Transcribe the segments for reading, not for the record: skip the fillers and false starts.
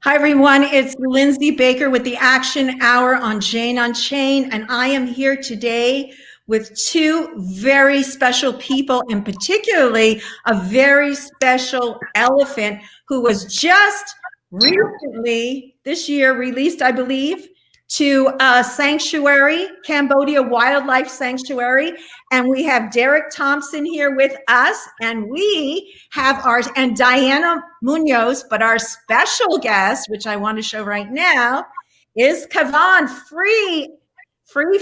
Hi, everyone. It's Lindsay Baker with the Action Hour on Jane Unchained, and I am here today with two very special people, and particularly a very special elephant who was just recently this year released, I believe, to a sanctuary, Cambodia Wildlife Sanctuary. And we have Darrick Thomson here with us, and we have and Diana Munoz, but our special guest, which I want to show right now, is Kavaan, free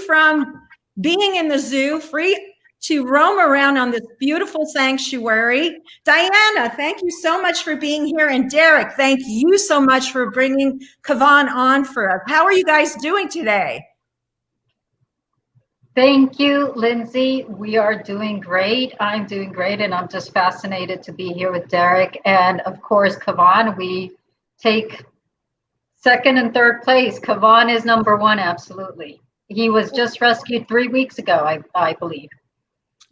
from being in the zoo, free to roam around on this beautiful sanctuary. Diana, thank you so much for being here. And Darrick, thank you so much for bringing Kavaan on for us. How are you guys doing today? Thank you, Lindsay. We are doing great. I'm doing great, and I'm just fascinated to be here with Darrick. And of course, Kavaan, we take second and third place. Kavaan is number one, absolutely. He was just rescued 3 weeks ago, I believe.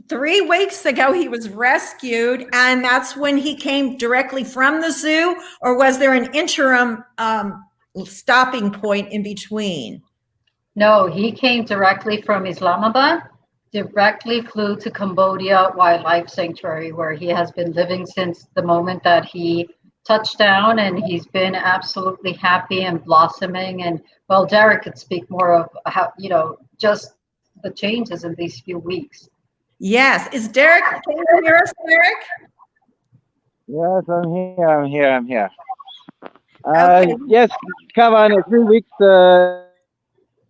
3 weeks ago, he was rescued, and that's when he came directly from the zoo, or was there an interim stopping point in between? No, he came directly from Islamabad, directly flew to Cambodia Wildlife Sanctuary, where he has been living since the moment that he touched down, and he's been absolutely happy and blossoming. And well, Darrick could speak more of how, just the changes in these few weeks. Yes. Is Darrick, can you hear us, Darrick? Yes, I'm here. Okay. Yes, Kaavan, 3 weeks,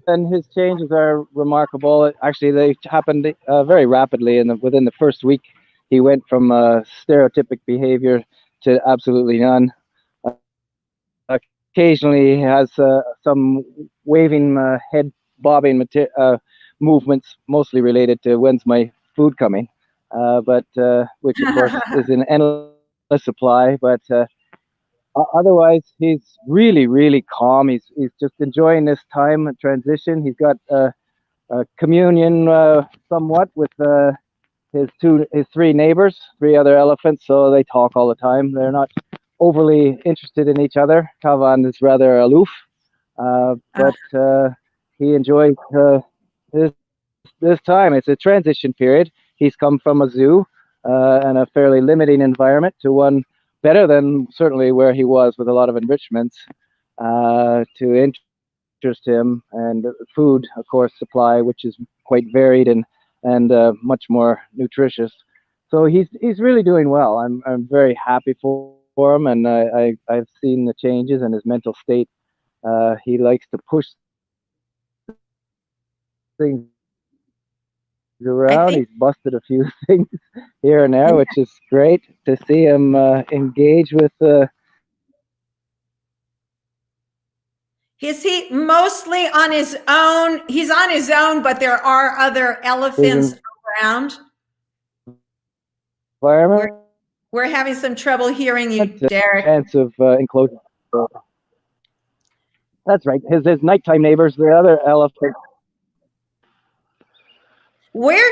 and his changes are remarkable. Actually, they happened very rapidly. Within the first week, he went from stereotypic behavior to absolutely none. Occasionally, he has some waving, head bobbing movements, mostly related to when's my food coming, but which of course is an endless supply. But otherwise, he's really calm. He's just enjoying this time of transition. He's got a communion somewhat with his three neighbors, three other elephants, so they talk all the time. They're not overly interested in each other. Kaavan is rather aloof, but he enjoys this time. It's a transition period. He's come from a zoo and a fairly limiting environment to one better than certainly where he was, with a lot of enrichments to interest him, and food, of course, supply, which is quite varied and much more nutritious. So he's really doing well. I'm very happy for him, and I've seen the changes in his mental state. He likes to push things around. He's busted a few things here and there, which is great to see him engage with. Is he mostly on his own? He's on his own, but there are other elephants around. We're having some trouble hearing you, Darrick. Chance of enclosure. That's right. His nighttime neighbors, the other elephants.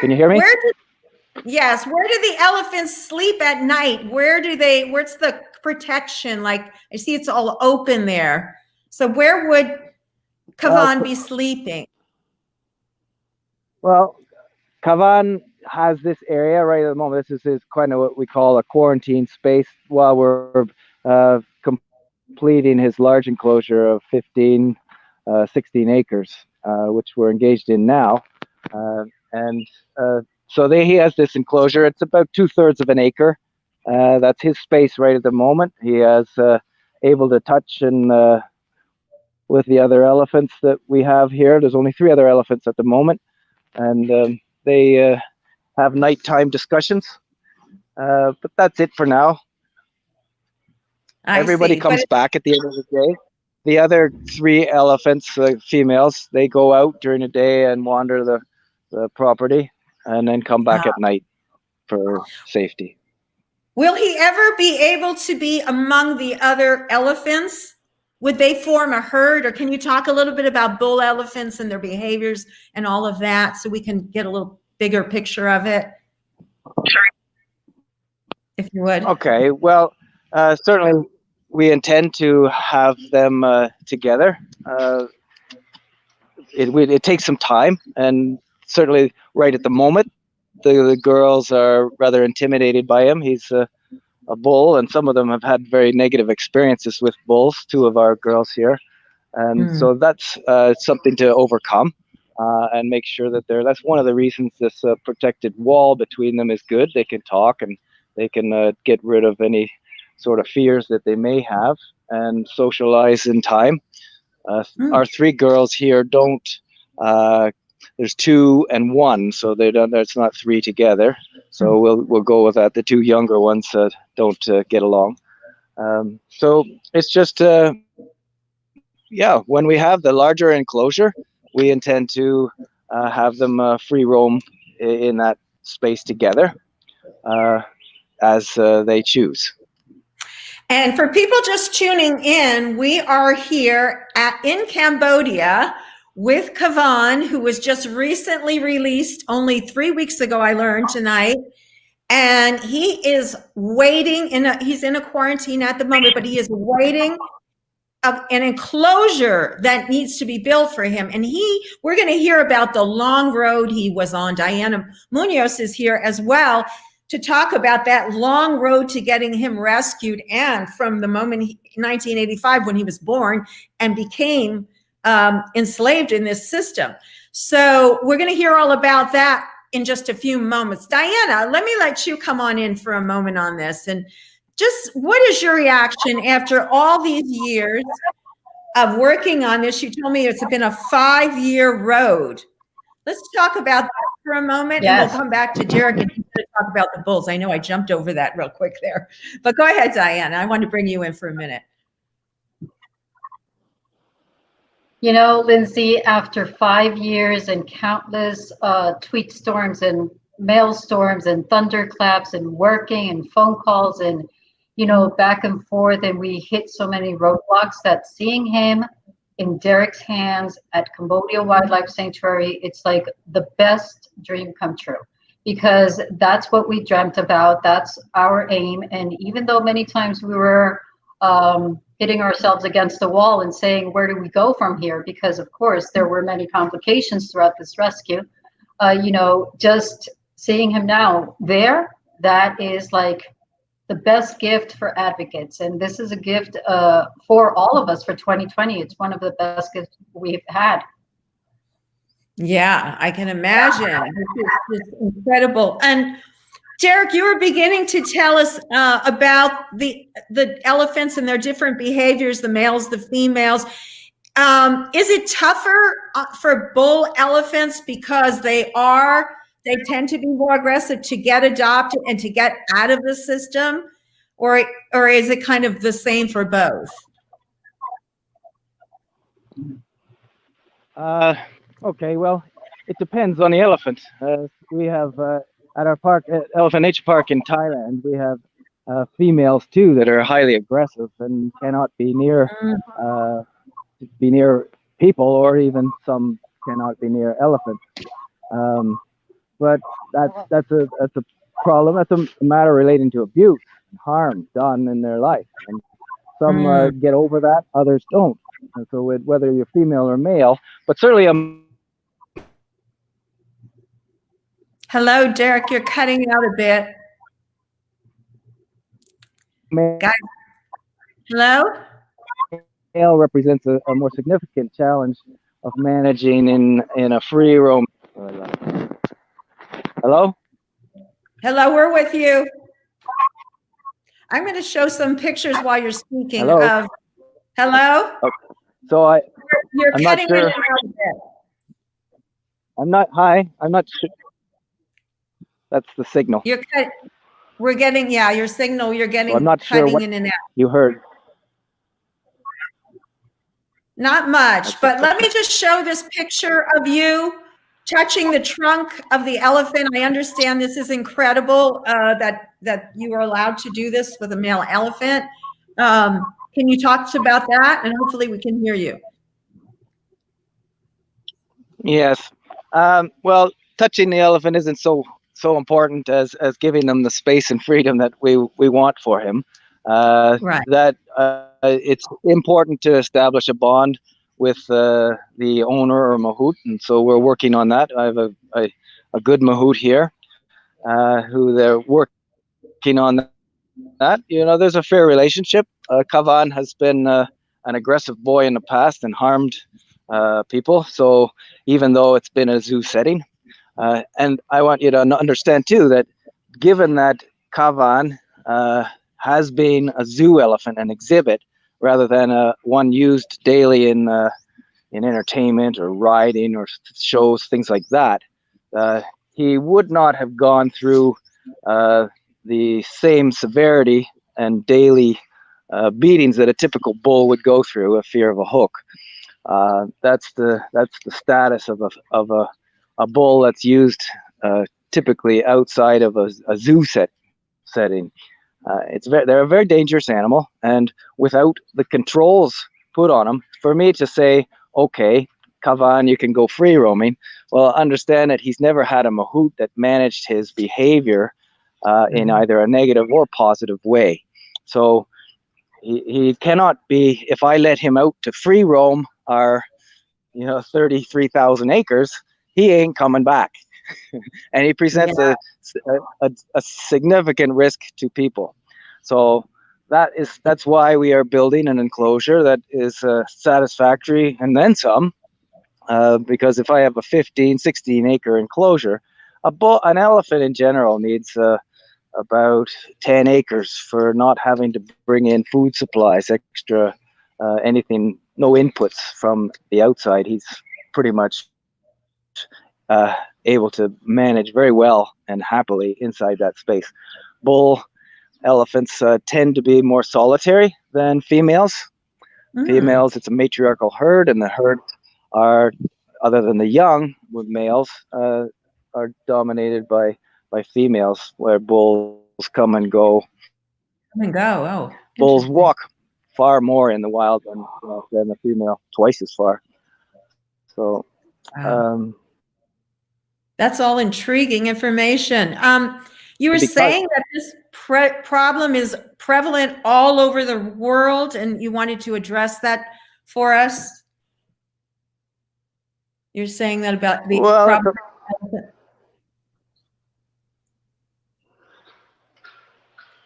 Can you hear me? Yes. Where do the elephants sleep at night? Where's the protection? Like, I see it's all open there. So where would Kavaan be sleeping? Well, Kavaan has this area right at the moment. This is kind of what we call a quarantine space while we're completing his large enclosure of 16 acres, which we're engaged in now. So he has this enclosure. It's about 2/3 of an acre. That's his space right at the moment. He is able to touch and with the other elephants that we have here. There's only 3 other elephants at the moment, and they have nighttime discussions. But that's it for now. Everybody comes back at the end of the day. The other 3 elephants, females, they go out during the day and wander the property, and then come back at night for safety. Will he ever be able to be among the other elephants? Would they form a herd, or can you talk a little bit about bull elephants and their behaviors and all of that, so we can get a little bigger picture of it? If you would. Okay. Well, certainly we intend to have them together. It takes some time, and certainly right at the moment, the girls are rather intimidated by him. He's a bull, and some of them have had very negative experiences with bulls. Two of our girls here, and so that's something to overcome and make sure that that's one of the reasons this protected wall between them is good. They can talk and they can get rid of any sort of fears that they may have and socialize in time. Our three girls here don't. There's two and one, so they don't. It's not three together. So we'll go with that. The two younger ones don't get along. So it's just when we have the larger enclosure, we intend to have them free roam in that space together as they choose. And for people just tuning in, we are here in Cambodia with Kaavan, who was just recently released only 3 weeks ago, I learned tonight. And he is waiting he's in a quarantine at the moment, but he is waiting of an enclosure that needs to be built for him. And we're going to hear about the long road he was on. Diana Munoz is here as well to talk about that long road to getting him rescued, and from the moment 1985 when he was born and became enslaved in this system. So we're going to hear all about that in just a few moments. Diana, let me let you come on in for a moment on this. And just what is your reaction after all these years of working on this? You told me it's been a 5-year road. Let's talk about that for a moment, and we'll come back to Darrick and talk about the bulls. I know I jumped over that real quick there, but go ahead, Diana. I want to bring you in for a minute. You know, Lindsay, after 5 years and countless tweet storms and mail storms and thunderclaps and working and phone calls and, you know, back and forth, and we hit so many roadblocks that seeing him in Darrick's hands at Cambodia Wildlife Sanctuary, it's like the best dream come true, because that's what we dreamt about. That's our aim. And even though many times we were hitting ourselves against the wall and saying, where do we go from here? Because of course there were many complications throughout this rescue. You know, just seeing him now there, that is like the best gift for advocates. And this is a gift for all of us for 2020. It's one of the best gifts we've had. Yeah, I can imagine. This is incredible. And Darrick, you were beginning to tell us about the elephants and their different behaviors, the males, the females. Is it tougher for bull elephants because they tend to be more aggressive to get adopted and to get out of the system, or is it kind of the same for both? Okay, well, it depends on the elephant. We have at our park, Elephant Nature Park in Thailand, we have females too that are highly aggressive and cannot be near people, or even some cannot be near elephants. But that's a problem. That's a matter relating to abuse and harm done in their life. And some get over that, others don't. And so whether you're female or male, but certainly Hello, Darrick, you're cutting out a bit. Guys, hello? Male represents a more significant challenge of managing in a free roam. Hello? Hello, we're with you. I'm going to show some pictures while you're speaking. Hello? Hello? Okay. So you're I'm cutting not sure. in and out a bit. I'm not sure. That's the signal. We're getting, your signal, you're getting so I'm not cutting sure what in and out. You heard. Not much, but let me just show this picture of you touching the trunk of the elephant. I understand this is incredible that you are allowed to do this with a male elephant. Can you talk to us about that? And hopefully we can hear you. Yes. Well, touching the elephant isn't so important as giving them the space and freedom that we want for him. Right. That it's important to establish a bond with the owner or mahout, and so we're working on that. I have a good mahout here who they're working on that. There's a fair relationship. Kaavan has been an aggressive boy in the past and harmed people. So even though it's been a zoo setting, and I want you to understand too that given that Kaavan has been a zoo elephant, an exhibit, rather than one used daily in entertainment or riding or shows, things like that, he would not have gone through the same severity and daily beatings that a typical bull would go through, a fear of a hook. That's the status of a bull that's used typically outside of a zoo setting. They're a very dangerous animal, and without the controls put on them, for me to say, okay, Kaavan, you can go free roaming, well, understand that he's never had a mahout that managed his behavior in either a negative or positive way. So he cannot be, if I let him out to free roam our 33,000 acres, he ain't coming back. And he presents a significant risk to people. So that's why we are building an enclosure that is satisfactory and then some, because if I have a 16 acre enclosure, an elephant in general needs about 10 acres for not having to bring in food supplies, extra anything, no inputs from the outside. He's pretty much able to manage very well and happily inside that space. Bull elephants tend to be more solitary than females. Females, it's a matriarchal herd, and the herd are, other than the young with males, are dominated by females, where bulls come and go. Oh, bulls walk far more in the wild than the female, twice as far. So that's all intriguing information. You were saying that this problem is prevalent all over the world, and you wanted to address that for us. You're saying that about the problem.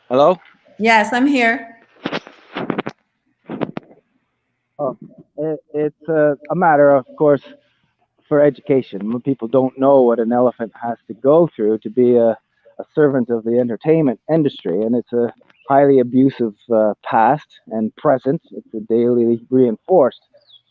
Hello? Yes, I'm here. It's a matter, of course, for education. When people don't know what an elephant has to go through to be a servant of the entertainment industry, and it's a highly abusive past and present. It's a daily reinforced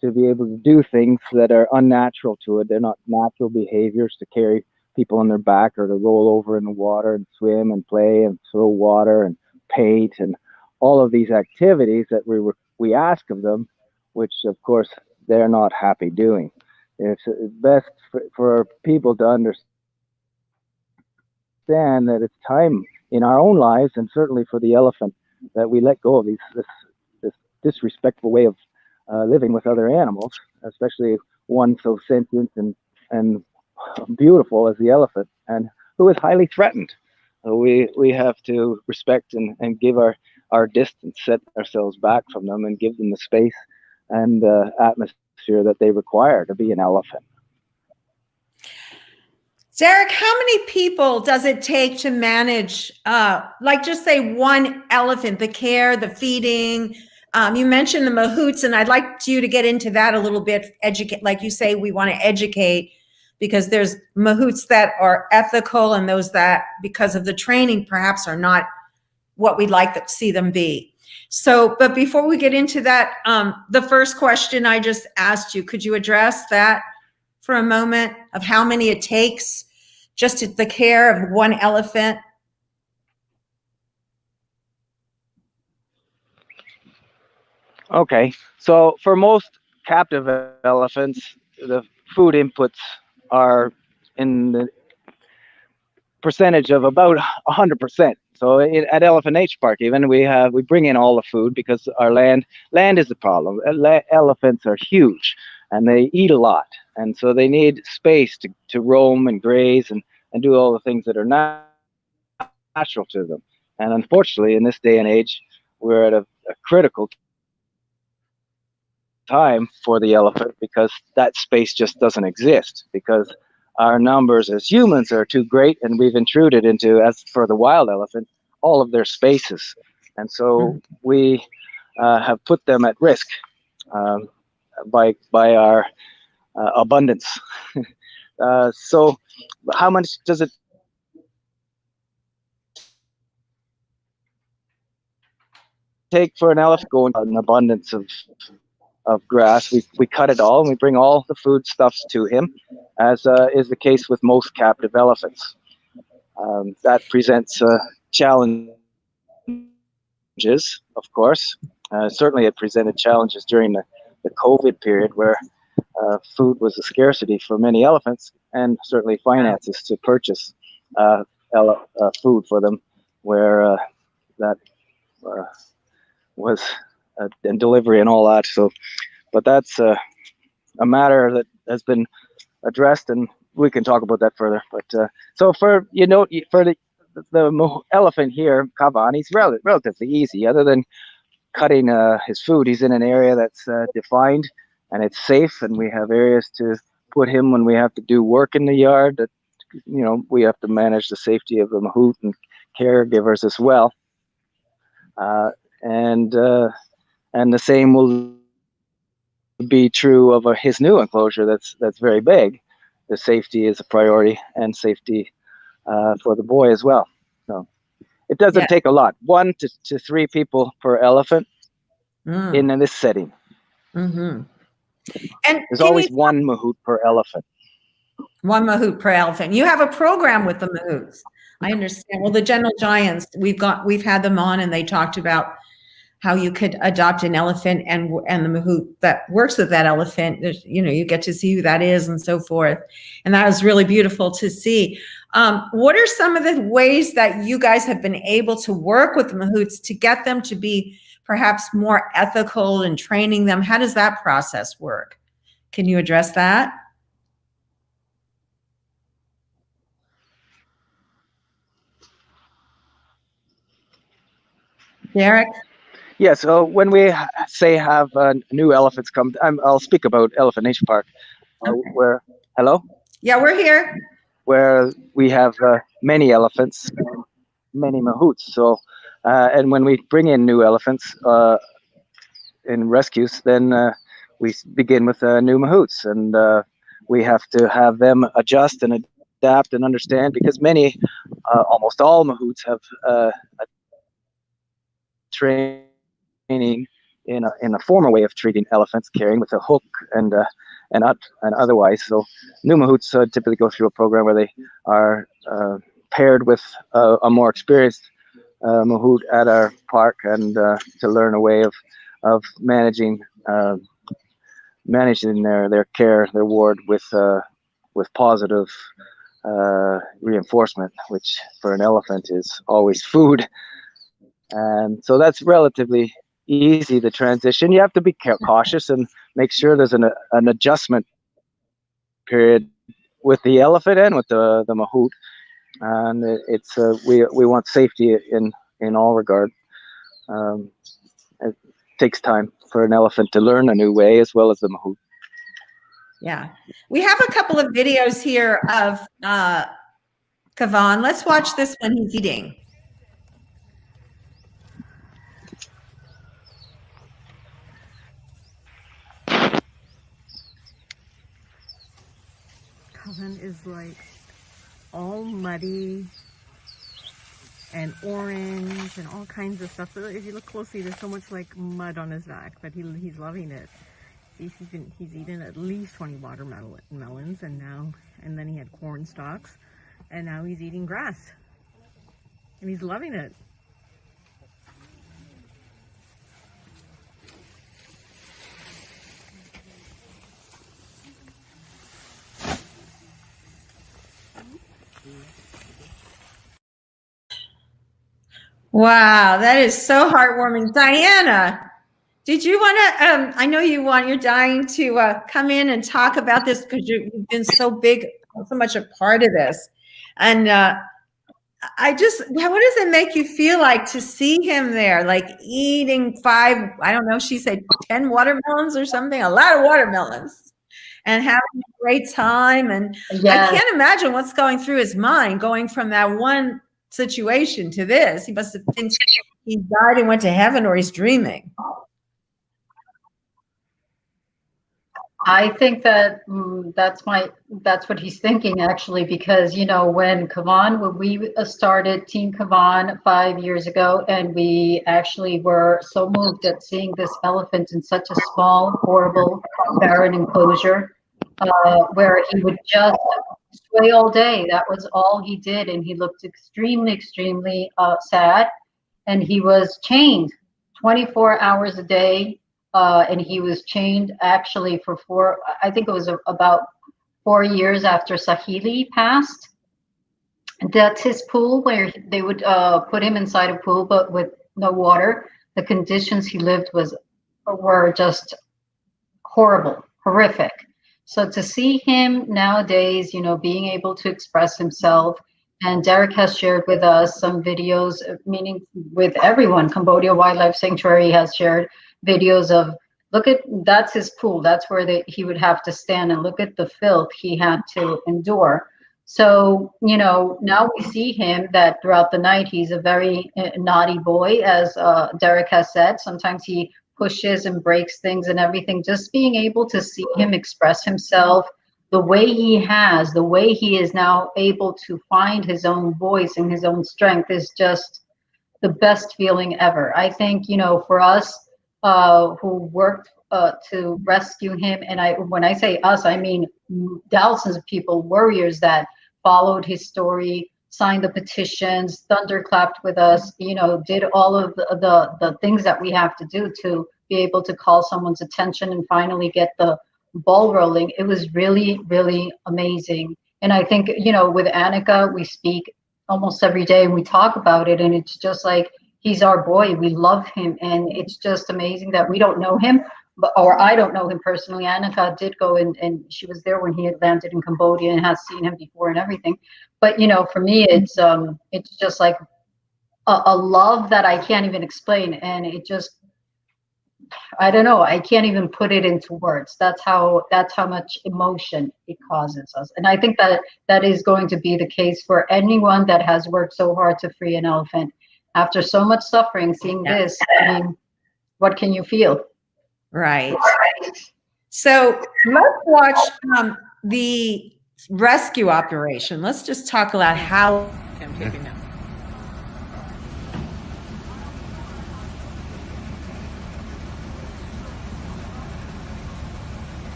to be able to do things that are unnatural to it. They're not natural behaviors to carry people on their back or to roll over in the water and swim and play and throw water and paint and all of these activities that we ask of them, which of course they're not happy doing. It's best for people to understand that it's time in our own lives, and certainly for the elephant, that we let go of this disrespectful way of living with other animals, especially one so sentient and beautiful as the elephant, and who is highly threatened. We have to respect and give our distance, set ourselves back from them, and give them the space and atmosphere that they require to be an elephant. Darrick, how many people does it take to manage, like just say one elephant, the care, the feeding? You mentioned the mahouts, and I'd like you to get into that a little bit. Educate, like you say, we want to educate, because there's mahouts that are ethical and those that, because of the training, perhaps are not what we'd like to see them be. So, but before we get into that, the first question I just asked you, could you address that for a moment, of how many it takes just to the care of one elephant? Okay, so for most captive elephants, the food inputs are in the percentage of about 100%. So at Elephant Nature Park, even we bring in all the food because our land is the problem. Elephants are huge and they eat a lot, and so they need space to roam and graze and do all the things that are natural to them. And unfortunately, in this day and age, we're at a critical time for the elephant, because that space just doesn't exist, because our numbers as humans are too great, and we've intruded into, as for the wild elephant, all of their spaces. And so we have put them at risk by our abundance. So how much does it take for an elephant going an abundance of grass? We cut it all, and we bring all the foodstuffs to him, as is the case with most captive elephants. That presents challenges, of course. Certainly it presented challenges during the COVID period, where food was a scarcity for many elephants, and certainly finances to purchase food for them, where that was and delivery and all that. So, but that's a matter that has been addressed, and we can talk about that further. But so for for the elephant here, Kaavan, he's relatively easy. Other than cutting his food, he's in an area that's defined, and it's safe, and we have areas to put him when we have to do work in the yard. That we have to manage the safety of the mahout and caregivers as well. And the same will be true of his new enclosure that's very big. The safety is a priority, and safety for the boy as well. So it doesn't take a lot. 1 to 3 people per elephant in this setting. Mm-hmm. And there's always one mahout per elephant. One mahout per elephant. You have a program with the mahouts. I understand. Well, the gentle giants, we've had them on, and they talked about how you could adopt an elephant, and the mahout that works with that elephant, you get to see who that is and so forth. And that was really beautiful to see. What are some of the ways that you guys have been able to work with the mahouts to get them to be perhaps more ethical in training them? How does that process work? Can you address that? Darrick? Yeah, so when we have new elephants come, I'll speak about Elephant Nation Park, where, hello? Yeah, we're here. Where we have many elephants, many mahouts. So, and when we bring in new elephants in rescues, then we begin with new mahouts, and we have to have them adjust and adapt and understand, because almost all mahouts have a training in a former way of treating elephants, carrying with a hook and otherwise. So new mahouts typically go through a program where they are paired with a more experienced mahout at our park, and to learn a way of managing their care, their ward, with positive reinforcement, which for an elephant is always food. And so that's relatively easy, the transition. You have to be cautious and make sure there's an adjustment period with the elephant and with the mahout. And it's we want safety in all regard. It takes time for an elephant to learn a new way, as well as the mahout. Yeah, we have a couple of videos here of Kavaan. Let's watch this when he's eating. Kaavan is like all muddy and orange and all kinds of stuff. So if you look closely, there's so much like mud on his back, but he's loving it. He's eaten at least 20 watermelons, and then he had corn stalks, and now he's eating grass, and he's loving it. Wow, that is so heartwarming. Diana, did you want to, I know you're dying to come in and talk about this, because you've been so much a part of this. And what does it make you feel like to see him there, like eating 5, I don't know, she said 10 watermelons or something, a lot of watermelons, and having a great time. And I Yes. can't imagine what's going through his mind going from that one situation to this. He must have think he died and went to heaven, or he's dreaming. I think that that's what he's thinking, actually, because when we started Team Kavaan 5 years ago, and we actually were so moved at seeing this elephant in such a small, horrible, barren enclosure, where he would just sway all day. That was all he did, and he looked extremely, extremely sad, and he was chained 24 hours a day. And he was chained actually for I think it was about 4 years after Sahili passed. That's his pool, where they would put him inside a pool, but with no water. The conditions he lived were just horrible, horrific. So to see him nowadays, being able to express himself, and Darrick has shared with us some videos, meaning with everyone. Cambodia Wildlife Sanctuary has shared videos of, that's his pool. That's where he would have to stand, and look at the filth he had to endure. So, now we see him that throughout the night, he's a very naughty boy, as Darrick has said. Sometimes he pushes and breaks things and everything. Just being able to see him express himself the way he is now able to find his own voice and his own strength is just the best feeling ever. I think, for us who worked to rescue him, and when I say us, I mean thousands of people, warriors that followed his story, signed the petitions, thunderclapped with us, did all of the things that we have to do to be able to call someone's attention and finally get the ball rolling. It was really, really amazing. And I think, with Annika, we speak almost every day and we talk about it, and it's just like, he's our boy. We love him, and it's just amazing that we don't know him, or I don't know him personally. Annika did go and she was there when he had landed in Cambodia and has seen him before and everything. But for me, it's just like a love that I can't even explain, and it just, I don't know, I can't even put it into words. That's how much emotion it causes us. And I think that is going to be the case for anyone that has worked so hard to free an elephant. After so much suffering, seeing this, I mean, what can you feel? Right. So let's watch the rescue operation. Let's just talk about how. I'm taking now.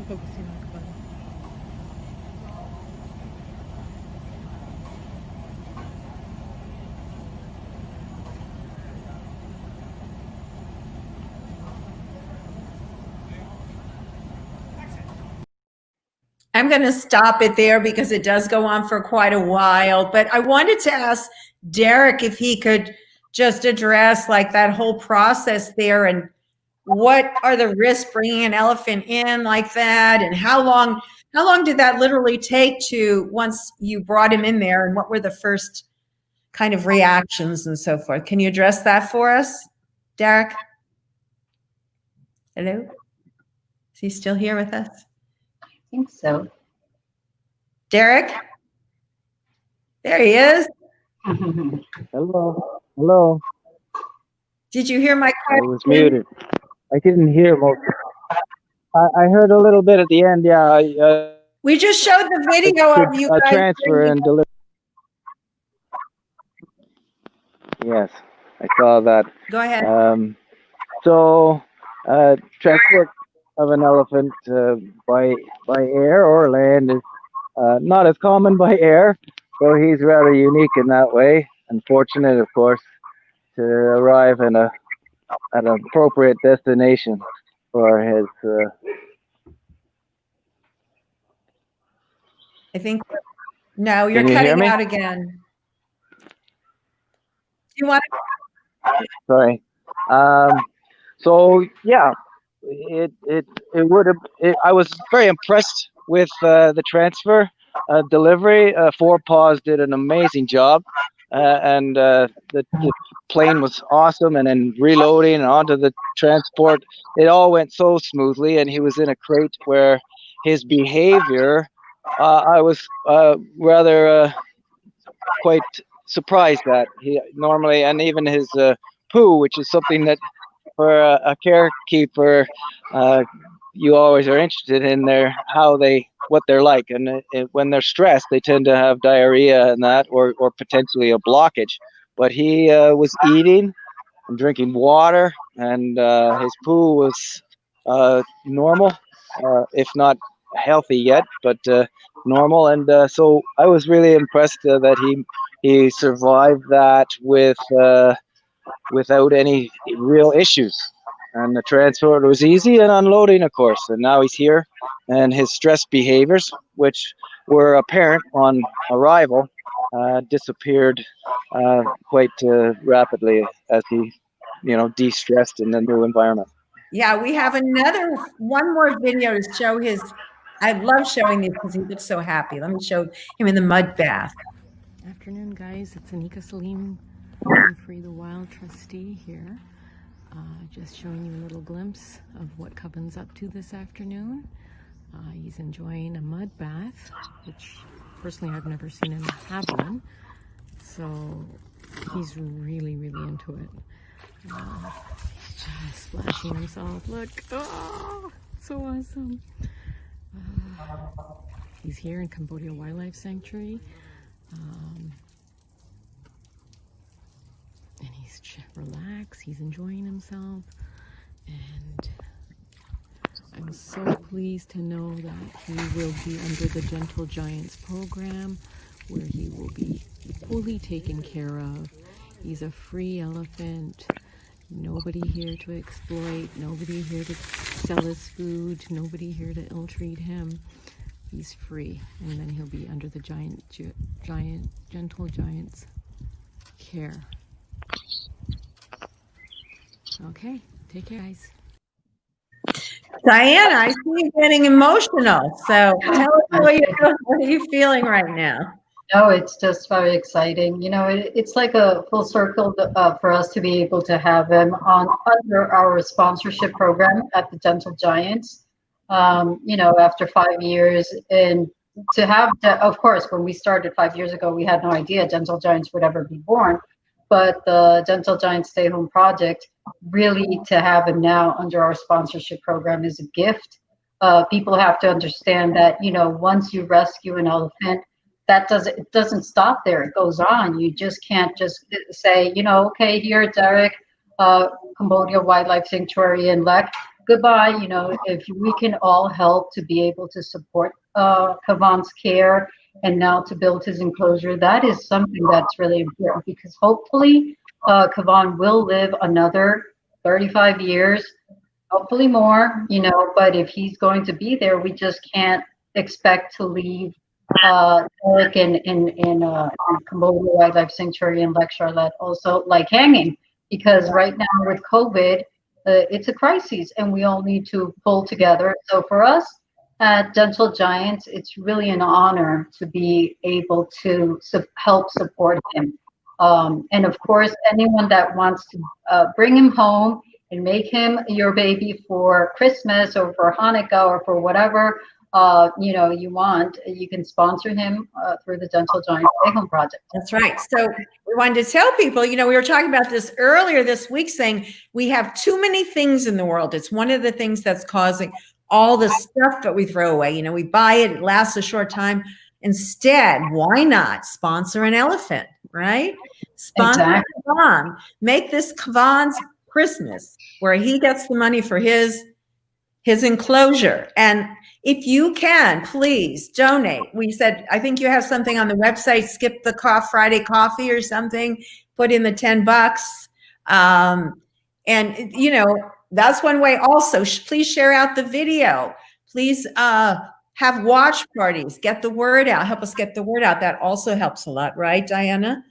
Focusing on Kaavan. I'm going to stop it there because it does go on for quite a while. But I wanted to ask Darrick if he could just address like that whole process there, and what are the risks bringing an elephant in like that, and how long did that literally take to once you brought him in there, and what were the first kind of reactions and so forth? Can you address that for us, Darrick? Hello? Is he still here with us? I think so. Darrick? There he is. Hello. Hello. Did you hear my I question? was muted. I didn't hear most. I heard a little bit at the end. Yeah, We just showed the video could of you guys. transfer and deliver. Yes, I saw that. Go ahead. So, transport of an elephant by air or land is not as common by air, so he's rather unique in that way. Unfortunate, of course, to arrive at an appropriate destination for his. I think no, you're Can you hear cutting me? out again. Do you want to? Sorry. So yeah, it would have. I was very impressed with the transfer delivery. Four Paws did an amazing job, and the plane was awesome. And then reloading and onto the transport, it all went so smoothly. And he was in a crate where his behavior, I was rather quite surprised at. He normally, and even his poo, which is something that for a carekeeper, you always are interested in what they're like, and when they're stressed, they tend to have diarrhea and that, or potentially a blockage. But he was eating and drinking water, and his poo was normal, if not healthy yet, but normal. And so I was really impressed that he survived that without any real issues. And the transport was easy, and unloading, of course. And now he's here, and his stress behaviors, which were apparent on arrival, disappeared quite rapidly as he, de-stressed in the new environment. Yeah, we have one more video to show his. I love showing these because he looks so happy. Let me show him in the mud bath. Afternoon, guys. It's Anika Salim from Free the Wild trustee here. Just showing you a little glimpse of what Kaavan's up to this afternoon. He's enjoying a mud bath, which personally I've never seen him have one. So he's really, really into it. He's just splashing himself. Look, oh, so awesome. He's here in Cambodia Wildlife Sanctuary. And he's relaxed, he's enjoying himself, and I'm so pleased to know that he will be under the Gentle Giants program, where he will be fully taken care of. He's a free elephant, nobody here to exploit, nobody here to sell his food, nobody here to ill-treat him. He's free, and then he'll be under the Gentle Giants care. Okay, take care, guys. Diana, I see you getting emotional. So tell us what are you feeling right now? No, it's just very exciting. It's like a full circle for us to be able to have him under our sponsorship program at the Gentle Giants. After 5 years, and to have that, of course, when we started 5 years ago, we had no idea Gentle Giants would ever be born. But the Gentle Giants Stay Home Project, really to have him now under our sponsorship program is a gift. People have to understand that, once you rescue an elephant, it doesn't stop there. It goes on. You just can't just say, okay, here at Darrick, Cambodia Wildlife Sanctuary in Lek, goodbye. If we can all help to be able to support Kavaan's care and now to build his enclosure, that is something that's really important, because hopefully Kavaan will live another 35 years, hopefully more, but if he's going to be there, we just can't expect to leave Darrick in Cambodia Wildlife Sanctuary in Lake Charlotte also like hanging, because right now with COVID, it's a crisis and we all need to pull together. So for us at Gentle Giants, it's really an honor to be able to help support him. And of course, anyone that wants to bring him home and make him your baby for Christmas or for Hanukkah or for whatever, you want, you can sponsor him through the Gentle Giant Stay Home Project. That's right. So we wanted to tell people, we were talking about this earlier this week, saying we have too many things in the world. It's one of the things that's causing all the stuff that we throw away. We buy it, it lasts a short time. Instead, why not sponsor an elephant, right? Sponsor Kaavan. Make this Kavaan's Christmas, where he gets the money for his enclosure. And if you can, please donate. We said, I think you have something on the website, skip the Friday coffee or something, put in the $10. And, that's one way also. Please share out the video. Please have watch parties, get the word out, help us get the word out. That also helps a lot, right, Diana?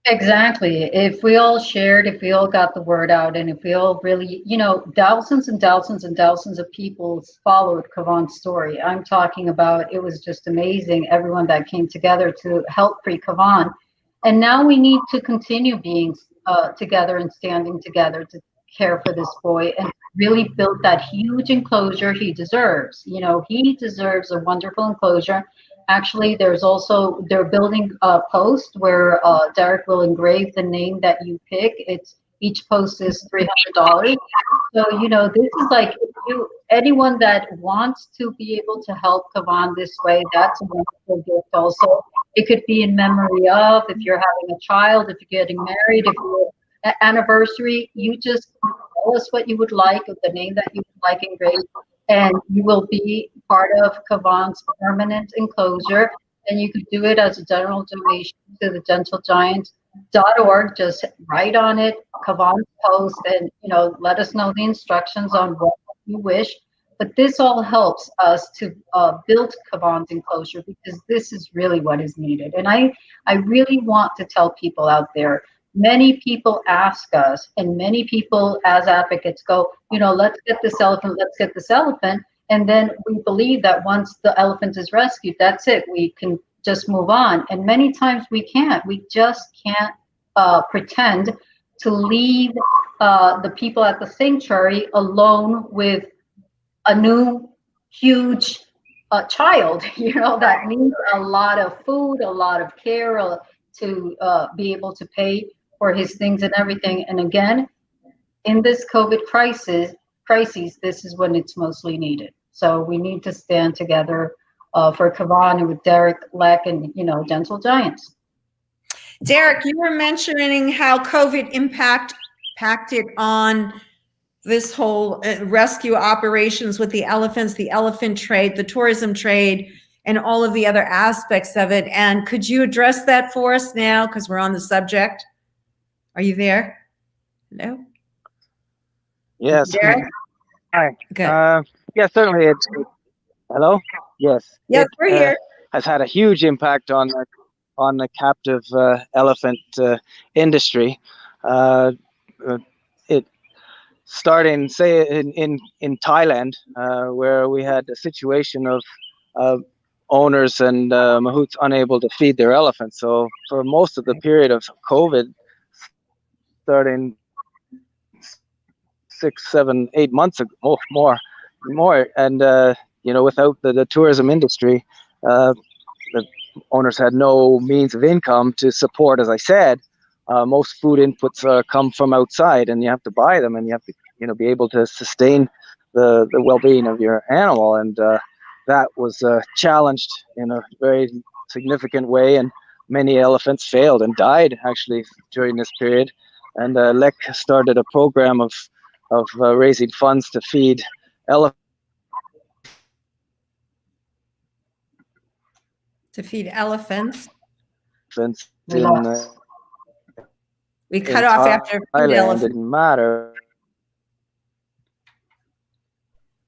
Exactly. If we all shared, if we all got the word out, and if we all really, thousands and thousands and thousands of people followed Kavaan's story. I'm talking about, it was just amazing, everyone that came together to help free Kavaan. And now we need to continue being together and standing together to care for this boy and really build that huge enclosure he deserves. He deserves a wonderful enclosure. Actually, they're building a post where Darrick will engrave the name that you pick. Each post is $300. So, this is like, anyone that wants to be able to help Kavaan this way, that's a wonderful gift also. It could be in memory of, if you're having a child, if you're getting married, if you're anniversary, you just tell us what you would like, the name that you would like engraved, and you will be part of Kavaan's permanent enclosure. And you could do it as a general donation to the gentlegiant.org. Just write on it Kavaan's post, and let us know the instructions on what you wish. But this all helps us to build Kavaan's enclosure, because this is really what is needed. And I really want to tell people out there, many people ask us, and many people as advocates go, let's get this elephant. And then we believe that once the elephant is rescued, that's it. We can just move on. And many times we can't. We just can't pretend to leave the people at the sanctuary alone with a new, huge child, that needs a lot of food, a lot of care to be able to pay for his things and everything. And again, in this COVID crisis, this is when it's mostly needed. So we need to stand together for Kavaan and with Darrick, Leck, and Gentle Giants. Darrick, you were mentioning how COVID impacted on this whole rescue operations with the elephants, the elephant trade, the tourism trade, and all of the other aspects of it. And could you address that for us now, because we're on the subject? Are you there? No? Yes. Darrick? Hi. Good. Yeah, certainly. Hello? Yes. Yes, we're here. Has had a huge impact on the captive elephant industry. It starting, say, in Thailand, where we had a situation of owners and mahouts unable to feed their elephants. So for most of the period of COVID, starting 6, 7, 8 months ago, more, and without the tourism industry, the owners had no means of income to support. As I said, most food inputs come from outside, and you have to buy them, and you have to be able to sustain the well-being of your animal, and that was challenged in a very significant way, and many elephants failed and died actually during this period. And Leck started a program of raising funds to feed elephants. We cut off after Thailand. Didn't matter.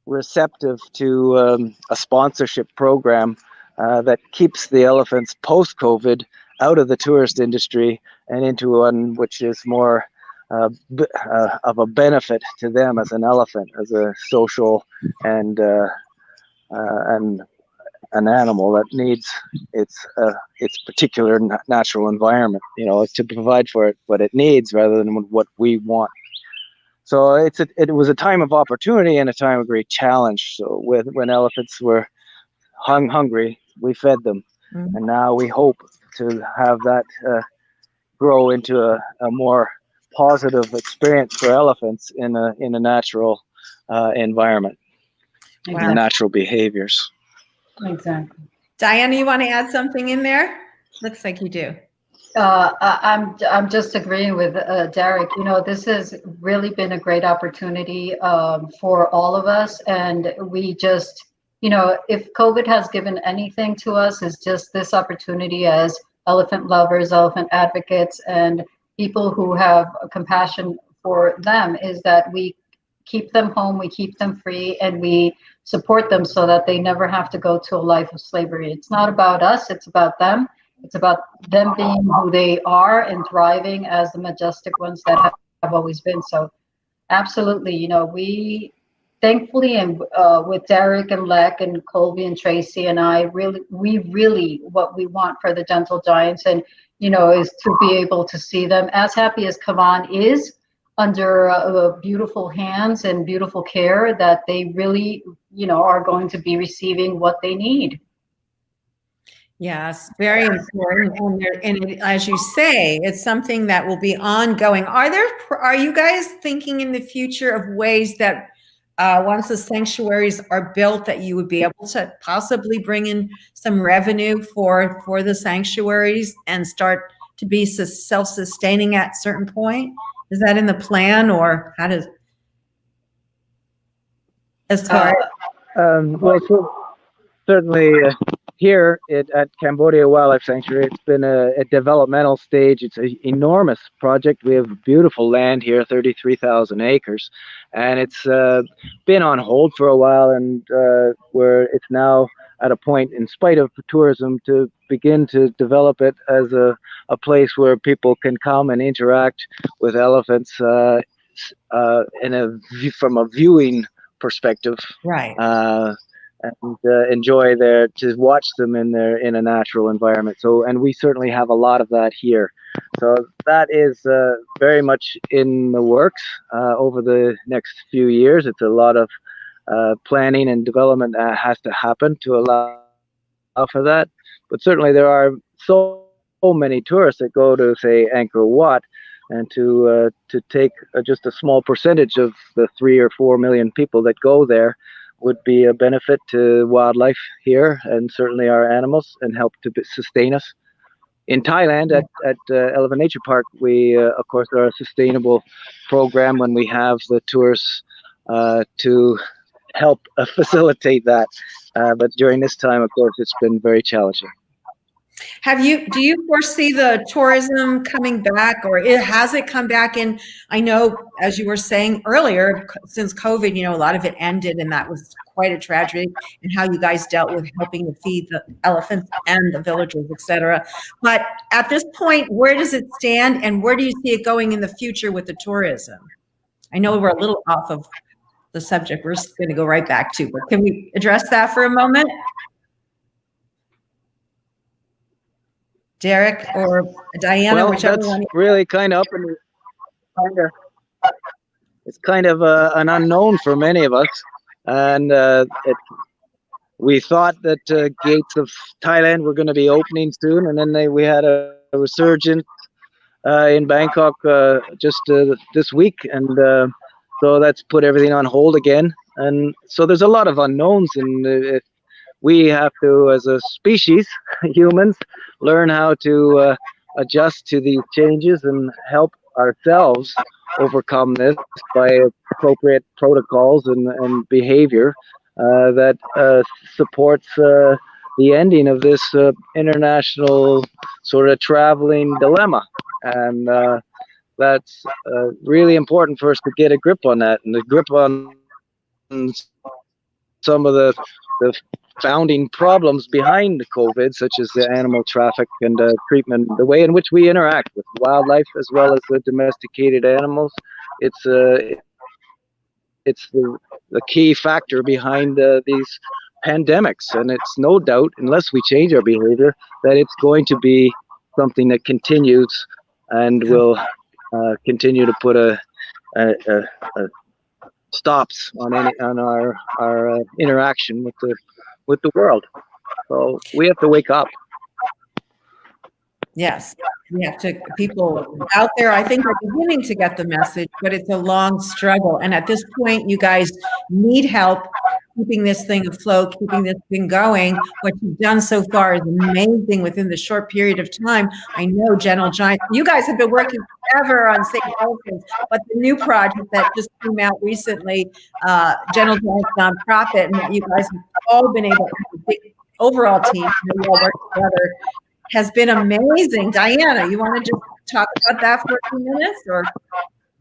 Receptive to a sponsorship program that keeps the elephants post-COVID out of the tourist industry and into one which is more of a benefit to them as an elephant, as a social and an animal that needs its particular natural environment, to provide for it what it needs rather than what we want. So it was a time of opportunity and a time of great challenge. So when elephants were hungry, we fed them. Mhm. And now we hope to have that grow into a more positive experience for elephants in a natural environment, Exactly. natural behaviors. Exactly. Diana, you want to add something in there? Looks like you do. I'm just agreeing with Darrick. You know, this has really been a great opportunity for all of us, and we just, you know, if COVID has given anything to us, is just this opportunity as elephant lovers, elephant advocates, and people who have a compassion for them, is that we keep them home, we keep them free, and we support them so that they never have to go to a life of slavery. It's not about us; it's about them. It's about them being who they are and thriving as the majestic ones that have always been. So absolutely, you know, we thankfully, and with Darrick and Lek and Colby and Tracy and I, we really, what we want for the gentle giants, and you know, is to be able to see them as happy as Kavaan is under beautiful hands and beautiful care, that they really, you know, are going to be receiving what they need. Yes, very important. As you say, it's something that will be ongoing. Are you guys thinking in the future of ways that once the sanctuaries are built, that you would be able to possibly bring in some revenue for the sanctuaries and start to be self-sustaining at a certain point? Is that in the plan, or how does, as far Well, certainly here at Cambodia Wildlife Sanctuary, it's been a developmental stage. It's an enormous project. We have beautiful land here, 33,000 acres, and it's been on hold for a while, and where it's now at a point, in spite of tourism, to begin to develop it as a place where people can come and interact with elephants from a viewing perspective. right? And enjoy to watch them in a natural environment. So, and we certainly have a lot of that here. So that is very much in the works over the next few years. It's a lot of planning and development that has to happen to allow for that. But certainly there are so many tourists that go to, say, Angkor Wat, and to take just a small percentage of the 3 or 4 million people that go there would be a benefit to wildlife here, and certainly our animals, and help to sustain us. In Thailand, at Elephant Nature Park, we of course are a sustainable program when we have the tours to help facilitate that. But during this time, of course, it's been very challenging. Do you foresee the tourism coming back, or has it come back? And I know, as you were saying earlier, since COVID, you know, a lot of it ended, and that was quite a tragedy, and how you guys dealt with helping to feed the elephants and the villagers, etc. But at this point, where does it stand, and where do you see it going in the future with the tourism? I know we're a little off of the subject. We're just going to go right back to, but can we address that for a moment? Darrick or Diana, Well, whichever that's one. really kind of up in it's kind of an unknown for many of us, and we thought that gates of Thailand were going to be opening soon, and then we had a resurgence in Bangkok just this week, and so that's put everything on hold again. And so there's a lot of unknowns, and we have to, as a species, humans, learn how to adjust to these changes and help ourselves overcome this by appropriate protocols and behavior that supports the ending of this international sort of traveling dilemma. And that's really important for us to get a grip on that, and the grip on some of the founding problems behind COVID, such as the animal traffic and treatment, the way in which we interact with wildlife as well as the domesticated animals. It's the key factor behind these pandemics, and it's no doubt, unless we change our behavior, that it's going to be something that continues and will continue to put a stops on our interaction with the world. So we have to wake up. Yes, we have to, people out there, I think are beginning to get the message, but it's a long struggle. And at this point, you guys need help keeping this thing afloat, keeping this thing going. What you've done so far is amazing within the short period of time. I know Gentle Giant, you guys have been working forever on Save Elephants, but the new project that just came out recently, Gentle Giant's nonprofit, and what you guys have all been able to, a big overall team, we all work together, has been amazing. Diana, you want to just talk about that for a few minutes, or?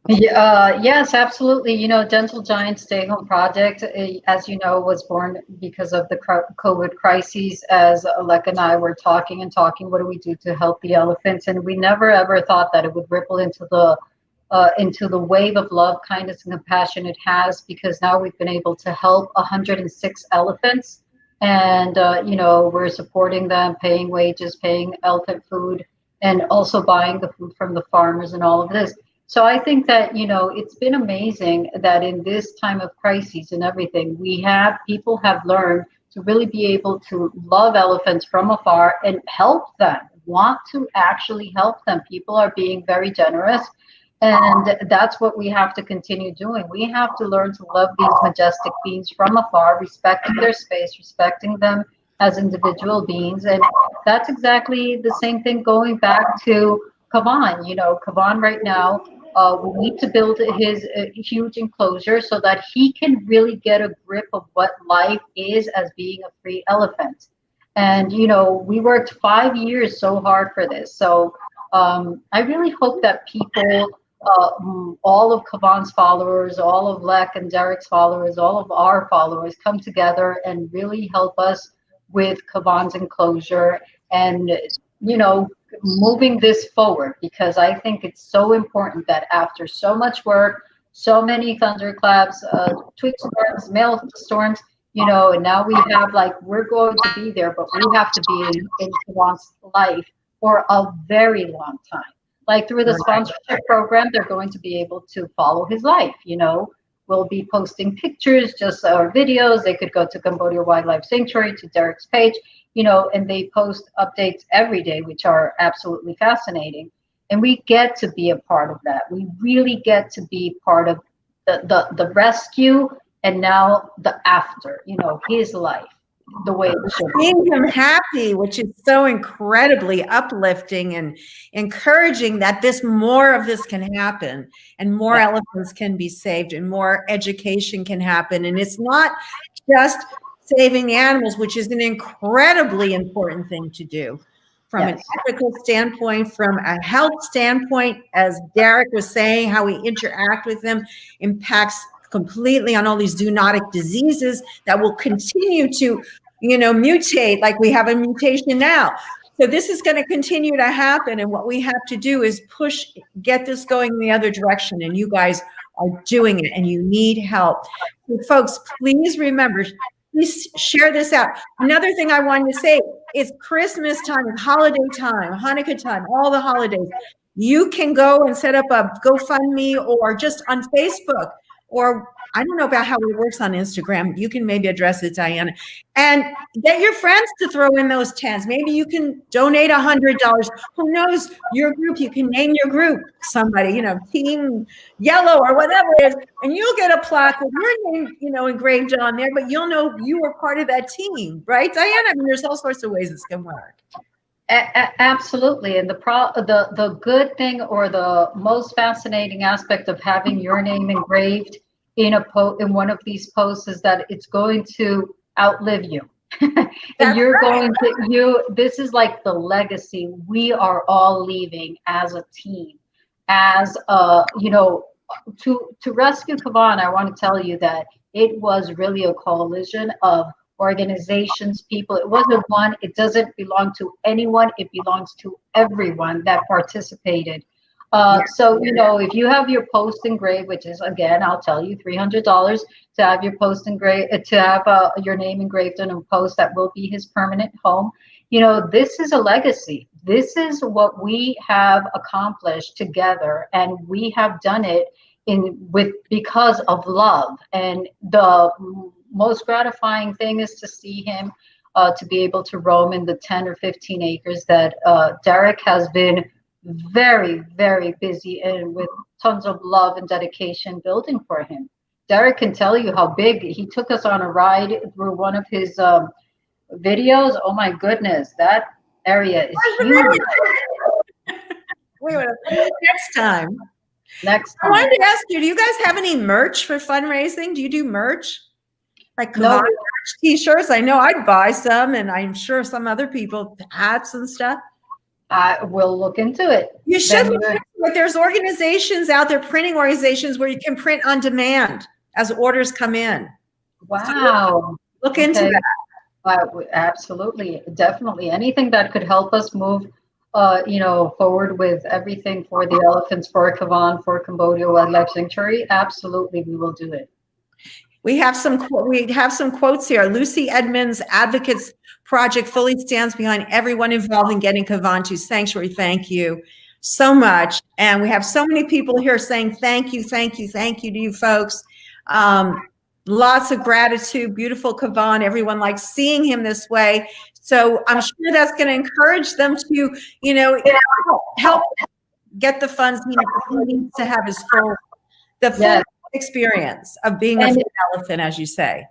Yes, absolutely. You know, Gentle Giant Stay Home Project, as you know, was born because of the COVID crises. As Alec and I were talking, what do we do to help the elephants? And we never ever thought that it would ripple into the wave of love, kindness, and compassion it has, because now we've been able to help 106 elephants. And, you know, we're supporting them, paying wages, paying elephant food, and also buying the food from the farmers and all of this. So I think that, you know, it's been amazing that in this time of crises and everything, people have learned to really be able to love elephants from afar and help them, want to actually help them. People are being very generous. And that's what we have to continue doing. We have to learn to love these majestic beings from afar, respecting their space, respecting them as individual beings. And that's exactly the same thing going back to Kavaan. You know, Kavaan right now, we need to build his huge enclosure so that he can really get a grip of what life is as being a free elephant. And, you know, we worked 5 years so hard for this. So I really hope that people, all of Kavaan's followers, all of Lek and Darrick's followers, all of our followers come together and really help us with Kavaan's enclosure and, you know, moving this forward, because I think it's so important that after so much work, so many thunderclaps, twig storms, maelstrom, you know, and now we have, like, we're going to be there, but we have to be in Kavaan's life for a very long time. Like through the sponsorship program, they're going to be able to follow his life. You know, we'll be posting pictures, just our videos. They could go to Cambodia Wildlife Sanctuary, to Darrick's page, you know, and they post updates every day, which are absolutely fascinating. And we get to be a part of that. We really get to be part of the rescue, and now the after, you know, his life, the way it should be. Seeing him happy, which is so incredibly uplifting and encouraging, that more of this can happen, and more elephants can be saved, and more education can happen. And it's not just saving the animals, which is an incredibly important thing to do from an ethical standpoint, from a health standpoint, as Darrick was saying, how we interact with them impacts completely on all these zoonotic diseases that will continue to, you know, mutate, like we have a mutation now. So this is going to continue to happen. And what we have to do is get this going in the other direction. And you guys are doing it, and you need help. So folks, please remember, please share this out. Another thing I wanted to say is Christmas time, holiday time, Hanukkah time, all the holidays. You can go and set up a GoFundMe, or just on Facebook, or I don't know about how it works on Instagram. You can maybe address it, Diana, and get your friends to throw in those tens. Maybe you can donate $100. Who knows, your group, you can name your group somebody, you know, Team Yellow or whatever it is, and you'll get a plaque with your name, you know, engraved on there, but you'll know you were part of that team, right, Diana? I mean, there's all sorts of ways this can work. Absolutely. And the good thing, or the most fascinating aspect of having your name engraved in one of these posts, is that it's going to outlive you. And you're going to, this is like the legacy we are all leaving as a team, as you know, to rescue Kavaan. I want to tell you that it was really a coalition of organizations, people. It wasn't one. It doesn't belong to anyone. It belongs to everyone that participated. So, you know, if you have your post engraved, which is, again, I'll tell you, $300 to have your post engraved, to have your name engraved on a post that will be his permanent home. You know, this is a legacy. This is what we have accomplished together, and we have done it because of love. And the most gratifying thing is to see him to be able to roam in the 10 or 15 acres that Darrick has been very, very busy and with tons of love and dedication building for him. Darrick can tell you how big. He took us on a ride through one of his videos. Oh my goodness, that area is huge. Next time. Next I wanted time. to ask you, do you guys have any merch for fundraising? Do you do merch? Like No. Kavaan merch, t-shirts? I know I'd buy some, and I'm sure some other people, hats and stuff. I will look into it. You should look into it. There's organizations out there, printing organizations, where you can print on demand as orders come in. Wow. So look into that. Absolutely, definitely. Anything that could help us move, forward with everything for the elephants, for Kaavan, for Cambodia Wildlife Sanctuary. Absolutely, we will do it. We have some quotes here. Lucy Edmonds, Advocates Project fully stands behind everyone involved in getting Kavaan to sanctuary. Thank you so much. And we have so many people here saying thank you, thank you, thank you to you folks. Lots of gratitude, beautiful Kavaan. Everyone likes seeing him this way. So I'm sure that's going to encourage them to, help get the funds he needs to have his full experience of being a elephant, as you say.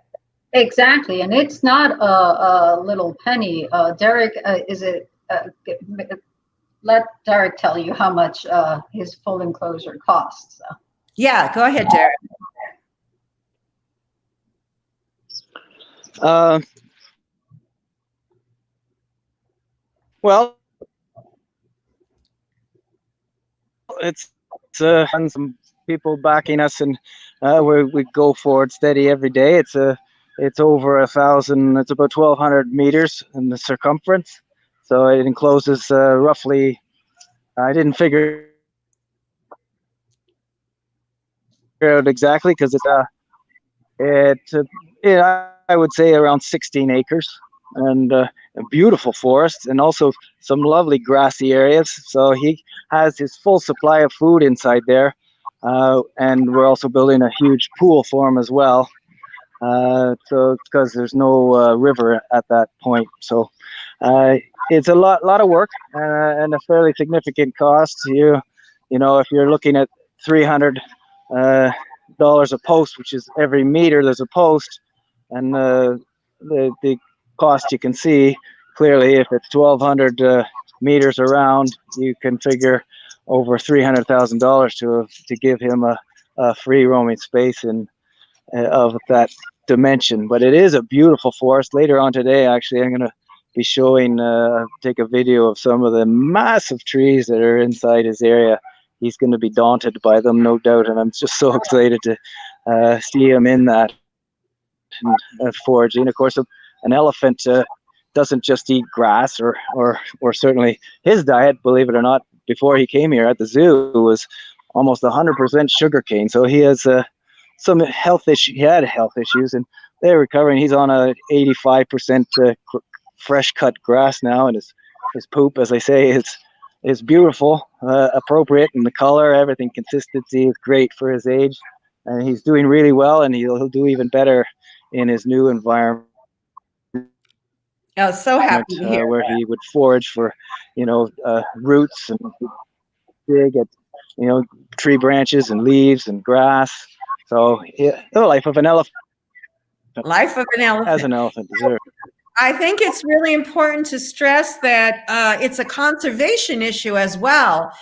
Exactly, and it's not a little penny. Darrick, let Darrick tell you how much his full enclosure costs. So. Yeah, go ahead, Darrick. Well, it's some people backing us, and we go forward steady every day. It's over 1,000. It's about 1,200 meters in the circumference, so it encloses roughly. I didn't figure out exactly because I would say around 16 acres, and a beautiful forest, and also some lovely grassy areas. So he has his full supply of food inside there, and we're also building a huge pool for him as well. So because there's no river at that point, so it's a lot of work and a fairly significant cost. If you're looking at $300 a post, which is every meter there's a post, and the cost you can see clearly. If it's 1,200 meters around, you can figure over $300,000 to give him a free roaming space of that dimension. But it is a beautiful forest. Later on today, actually, I'm going to be showing, take a video of some of the massive trees that are inside his area. He's going to be daunted by them, no doubt, and I'm just so excited to see him in that foraging. Of course, an elephant doesn't just eat grass, or certainly his diet, believe it or not, before he came here at the zoo was almost 100% sugarcane. So he has some health issue. He had health issues, and they're recovering. He's on a 85% fresh cut grass now, and his poop, as I say, is beautiful, appropriate in the color, everything. Consistency is great for his age, and he's doing really well, and he'll do even better in his new environment. Oh, so happy to hear where that. he would forage for, roots, and dig at, tree branches and leaves and grass. So the life of an elephant. Life of an elephant. As an elephant deserves. I think it's really important to stress that it's a conservation issue as well.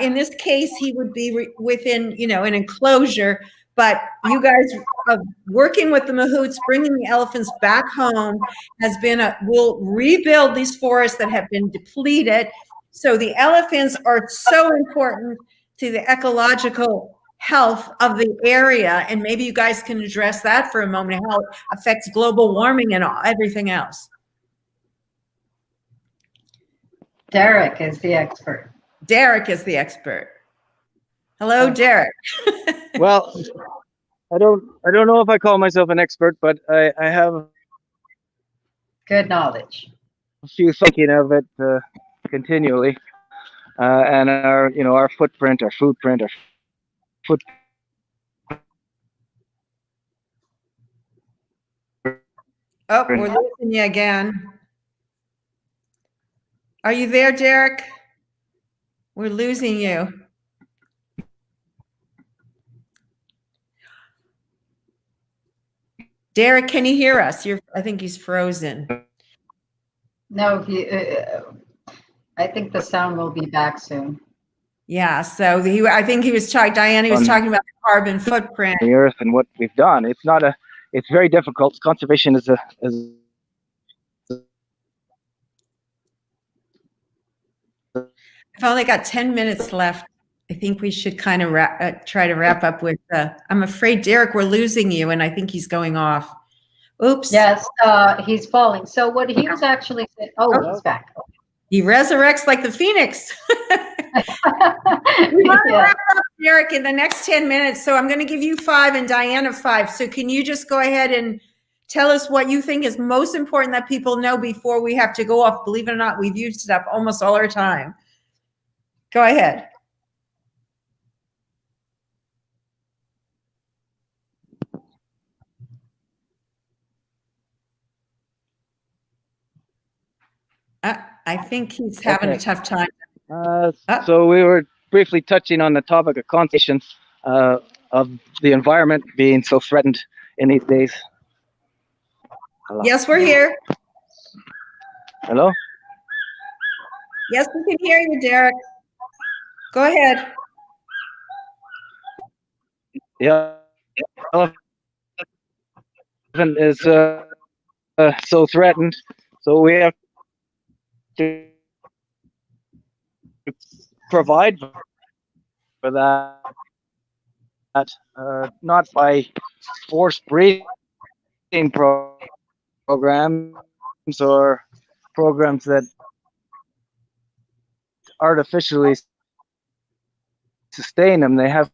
In this case, he would be within, an enclosure, but you guys working with the mahouts, bringing the elephants back home will rebuild these forests that have been depleted. So the elephants are so important to the ecological health of the area, and maybe you guys can address that for a moment, how it affects global warming and everything else. Darrick is the expert. Darrick is the expert. Hello, Darrick. Well, I don't know if I call myself an expert, but I have good knowledge. A few thinking of it continually, and our footprint, our footprint. Oh, we're losing you again. Are you there, Darrick? We're losing you. Darrick, can you hear us? I think he's frozen. No, I think the sound will be back soon. Yeah, so I think he was talking, Diana was talking about the carbon footprint. The earth and what we've done. It's very difficult. Conservation is I've only got 10 minutes left. I think we should kind of try to wrap up with, I'm afraid, Darrick, we're losing you, and I think he's going off. Oops. Yes, he's falling. So what he was actually saying, he's back. He resurrects like the phoenix. We want to wrap up, Darrick, in the next 10 minutes. So I'm going to give you 5 and Diana 5. So can you just go ahead and tell us what you think is most important that people know before we have to go off? Believe it or not, we've used it up almost all our time. Go ahead. I think he's having a tough time. So we were briefly touching on the topic of conservation of the environment being so threatened in these days. Hello? Yes, we're here. Hello? Yes, we can hear you, Darrick. Go ahead. Yeah. Elephant is so threatened, so we have to provide for that, not by forced breeding programs or programs that artificially sustain them. They have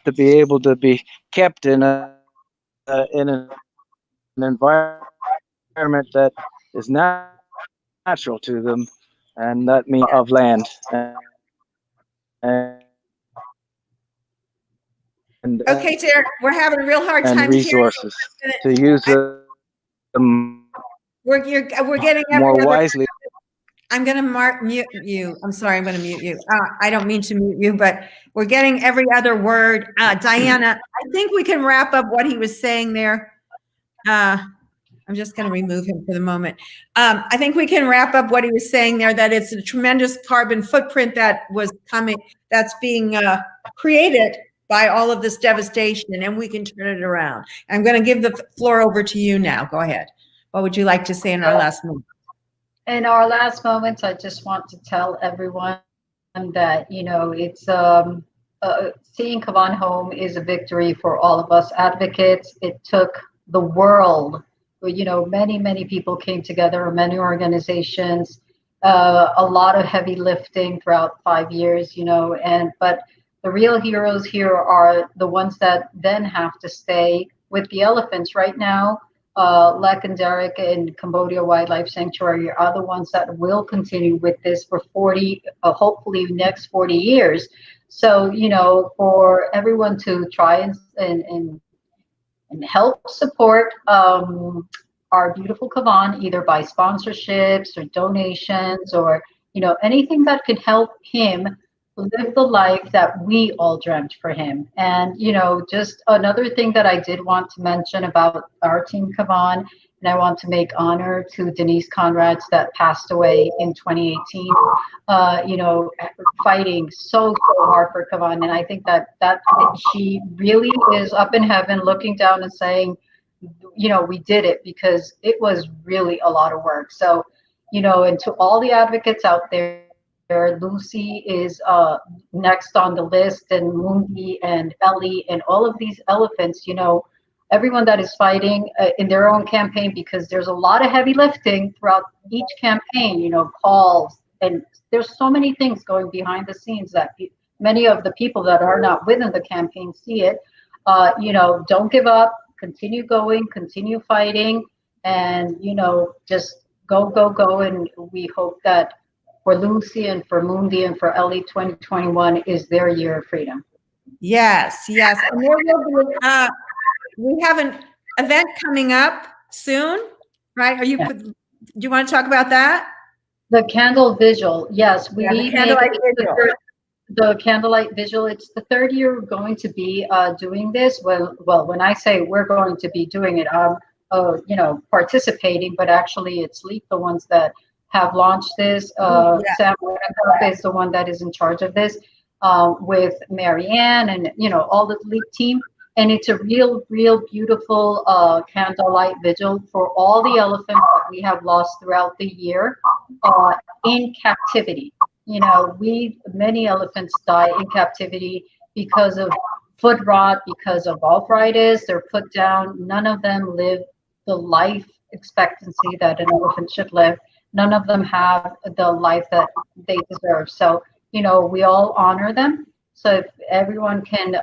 to be able to be kept in an environment that is natural to them, and that means of land and Okay, Darrick, we're having a real hard time and resources to use them we're getting more wisely. I'm going to mute you. I'm sorry, I'm going to mute you. I don't mean to mute you, but we're getting every other word. Diana, I think we can wrap up what he was saying there. I'm just going to remove him for the moment. I think we can wrap up what he was saying there, that it's a tremendous carbon footprint that was coming, that's being created by all of this devastation, and we can turn it around. I'm going to give the floor over to you now. Go ahead. What would you like to say in our last moment? In our last moments, I just want to tell everyone that, it's seeing Kavaan home is a victory for all of us advocates. It took the world, many people came together, many organizations, a lot of heavy lifting throughout 5 years, but the real heroes here are the ones that then have to stay with the elephants right now. Lek and Darrick in Cambodia Wildlife Sanctuary are the ones that will continue with this for 40, hopefully next 40 years. So, for everyone to try and help support our beautiful Kavaan, either by sponsorships or donations or, anything that could help him live the life that we all dreamt for him. And, just another thing that I did want to mention about our team Kavaan, and I want to make honor to Denise Conrads that passed away in 2018, fighting so hard for Kavaan. And I think that she really is up in heaven looking down and saying, we did it, because it was really a lot of work. So, and to all the advocates out there, Lucy is next on the list, and Mundi and Ellie and all of these elephants, everyone that is fighting in their own campaign, because there's a lot of heavy lifting throughout each campaign, calls, and there's so many things going behind the scenes that many of the people that are not within the campaign see it. Don't give up, continue going, continue fighting, and, just go. And we hope that for Lucy and for Mundi and for Ellie, 2021 is their year of freedom. Yes. And there will be, we have an event coming up soon, right? Yeah. Do you want to talk about that? The candle vigil, yes, we Yeah, the made candlelight it vigil. the candlelight vigil. It's the third year we're going to be doing this. Well, when I say we're going to be doing it, I'm participating, but actually it's LEAP, the ones that have launched this. Yeah. Sam is the one that is in charge of this, with Marianne and all the LEAP team. And it's a real beautiful candlelight vigil for all the elephants that we have lost throughout the year in captivity. Many elephants die in captivity because of foot rot, because of arthritis. They're put down. None of them live the life expectancy that an elephant should live. None of them have the life that they deserve. So, we all honor them. So if everyone can,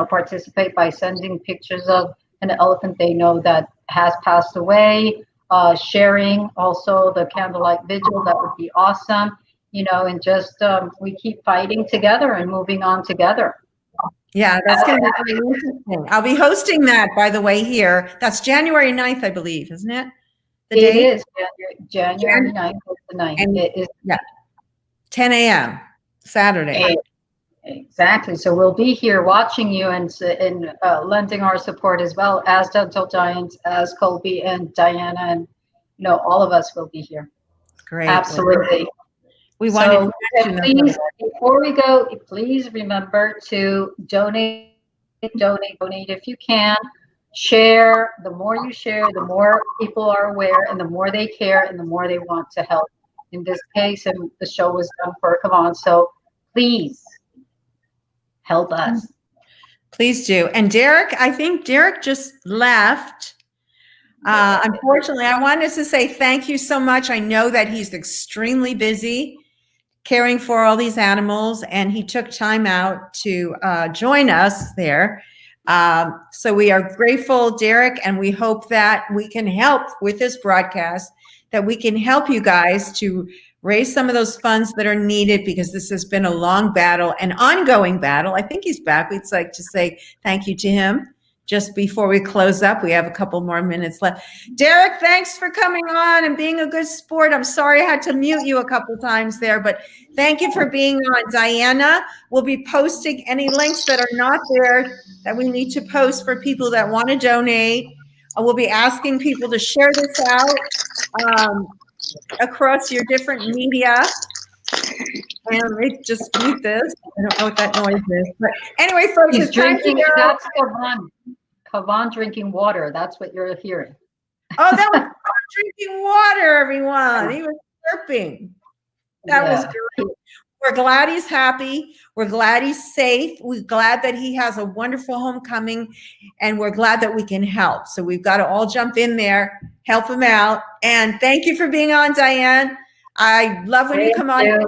participate by sending pictures of an elephant they know that has passed away, sharing also the candlelight vigil, that would be awesome. And just we keep fighting together and moving on together. Yeah, that's going to be really interesting. I'll be hosting that, by the way, here. That's January 9th, I believe, isn't it? The date? It is January 9th is the 9th. And It is 10 a.m. Saturday. Exactly. So we'll be here watching you and lending our support, as well as Dental Giants, as Colby and Diana, and all of us will be here. Great. Absolutely. We want to please, before we go, please remember to donate if you can. Share. The more you share, the more people are aware, and the more they care, and the more they want to help. In this case, and the show was done for Kavaan, so please help us. Please do. And Darrick, I think Darrick just left. Unfortunately, I wanted to say thank you so much. I know that he's extremely busy caring for all these animals, and he took time out to join us there. So we are grateful, Darrick, and we hope that we can help with this broadcast, that we can help you guys to raise some of those funds that are needed, because this has been a long battle, an ongoing battle. I think he's back. We'd like to say thank you to him. Just before we close up, we have a couple more minutes left. Darrick, thanks for coming on and being a good sport. I'm sorry I had to mute you a couple times there, but thank you for being on. Diana will be posting any links that are not there that we need to post for people that want to donate. We'll be asking people to share this out across your different media. And just mute this. I don't know what that noise is. But anyway, folks, He's it's time to drinking. go. That's Kavaan. Kavaan drinking water. That's what you're hearing. Oh, that was drinking water, everyone. He was burping. That was great. We're glad he's happy. We're glad he's safe. We're glad that he has a wonderful homecoming, and we're glad that we can help. So we've got to all jump in there, help him out. And thank you for being on, Diane. I love when you come on. You have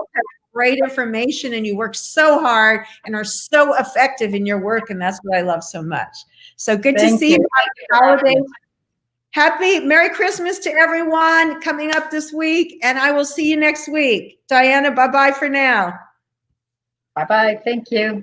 great information, and you work so hard and are so effective in your work, and that's what I love so much. So good to see you. Happy holidays. Happy Merry Christmas to everyone coming up this week, and I will see you next week. Diana, bye-bye for now. Bye-bye. Thank you.